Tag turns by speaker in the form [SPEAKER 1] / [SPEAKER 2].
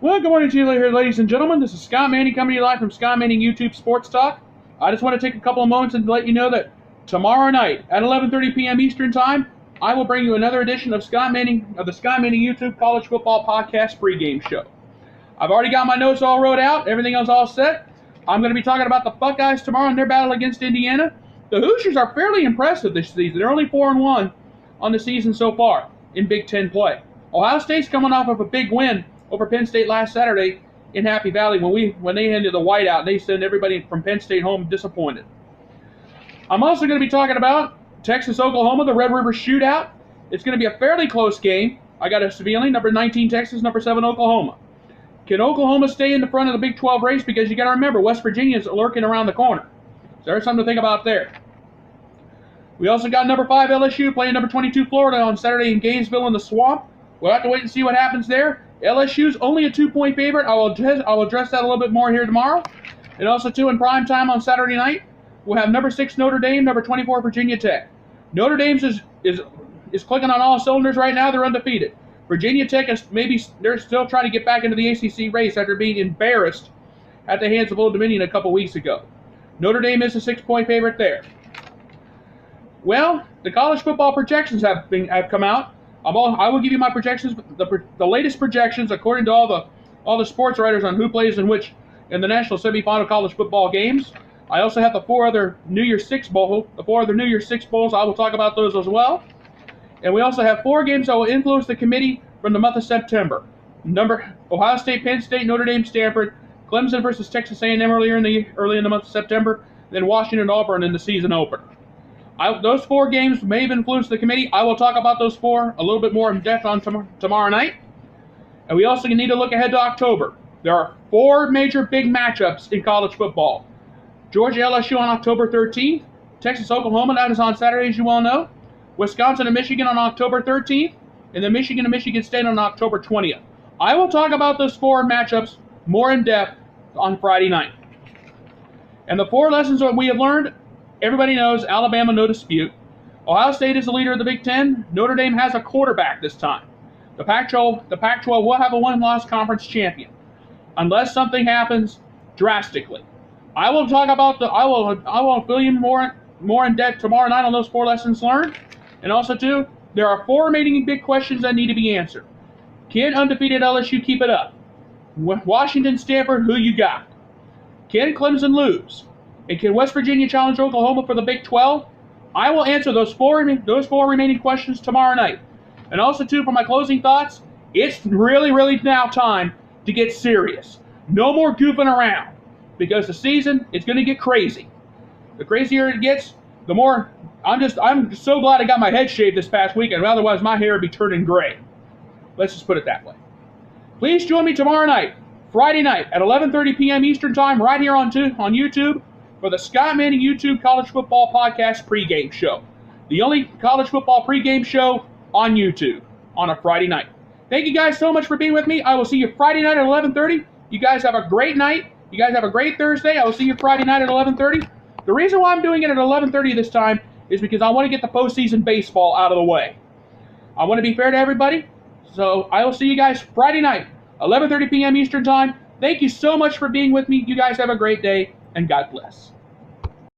[SPEAKER 1] Well, good morning to you here, ladies and gentlemen. This is Scott Manning coming to you live from Scott Manning YouTube Sports Talk. I just want to take a couple of moments and let you know that tomorrow night at 11:30 p.m. Eastern Time, I will bring you another edition of the Scott Manning YouTube College Football Podcast Pregame Show. I've already got my notes all wrote out. Everything else all set. I'm going to be talking about the Buckeyes tomorrow in their battle against Indiana. The Hoosiers are fairly impressive this season. They're only 4-1 on the season so far in Big Ten play. Ohio State's coming off of a big win over Penn State last Saturday in Happy Valley when they ended the whiteout. They sent everybody from Penn State home disappointed. I'm also going to be talking about Texas-Oklahoma, the Red River Shootout. It's going to be a fairly close game. I got a feeling, number 19 Texas, number 7 Oklahoma. Can Oklahoma stay in the front of the Big 12 race? Because you got to remember, West Virginia is lurking around the corner. So there's something to think about there. We also got number 5 LSU playing number 22 Florida on Saturday in Gainesville in the Swamp. We'll have to wait and see what happens there. LSU's only a 2-point favorite. I will address that a little bit more here tomorrow. And also, too, in prime time on Saturday night, we'll have number 6 Notre Dame, number 24 Virginia Tech. Notre Dame's is clicking on all cylinders right now. They're undefeated. Virginia Tech they're still trying to get back into the ACC race after being embarrassed at the hands of Old Dominion a couple weeks ago. Notre Dame is a 6-point favorite there. Well, the college football projections have come out. I will give you my projections, the latest projections according to all the sports writers on who plays in the national semifinal college football games. I also have the 4 other New Year's Six Bowls. I will talk about those as well. And we also have 4 games that will influence the committee from the month of September. Ohio State, Penn State, Notre Dame, Stanford, Clemson versus Texas A&M early in the month of September, then Washington, Auburn in the season opener. Those 4 games may have influenced the committee. I will talk about those 4 a little bit more in depth on tomorrow night. And we also need to look ahead to October. There are 4 major big matchups in college football. Georgia LSU on October 13th. Texas Oklahoma, that is on Saturday, as you all know. Wisconsin and Michigan on October 13th. And then Michigan and Michigan State on October 20th. I will talk about those 4 matchups more in depth on Friday night. And the 4 lessons that we have learned: everybody knows Alabama, no dispute. Ohio State is the leader of the Big Ten. Notre Dame has a quarterback this time. The Pac-12 will have a one-loss conference champion, unless something happens drastically. I will talk about I will fill you more in depth tomorrow night on those 4 lessons learned. And also, too, there are 4 remaining big questions that need to be answered. Can undefeated LSU keep it up? Washington, Stanford, who you got? Can Clemson lose? And can West Virginia challenge Oklahoma for the Big 12? I will answer those 4 remaining questions tomorrow night. And also, too, for my closing thoughts, it's really, really now time to get serious. No more goofing around, because the season is going to get crazy. The crazier it gets, the more I'm so glad I got my head shaved this past weekend. Otherwise, my hair would be turning gray. Let's just put it that way. Please join me tomorrow night, Friday night at 11:30 p.m. Eastern Time, right here on YouTube, for the Scott Manning YouTube College Football Podcast Pregame Show. The only college football pregame show on YouTube on a Friday night. Thank you guys so much for being with me. I will see you Friday night at 11:30. You guys have a great night. You guys have a great Thursday. I will see you Friday night at 11:30. The reason why I'm doing it at 11:30 this time is because I want to get the postseason baseball out of the way. I want to be fair to everybody. So I will see you guys Friday night, 11:30 p.m. Eastern Time. Thank you so much for being with me. You guys have a great day, and God bless.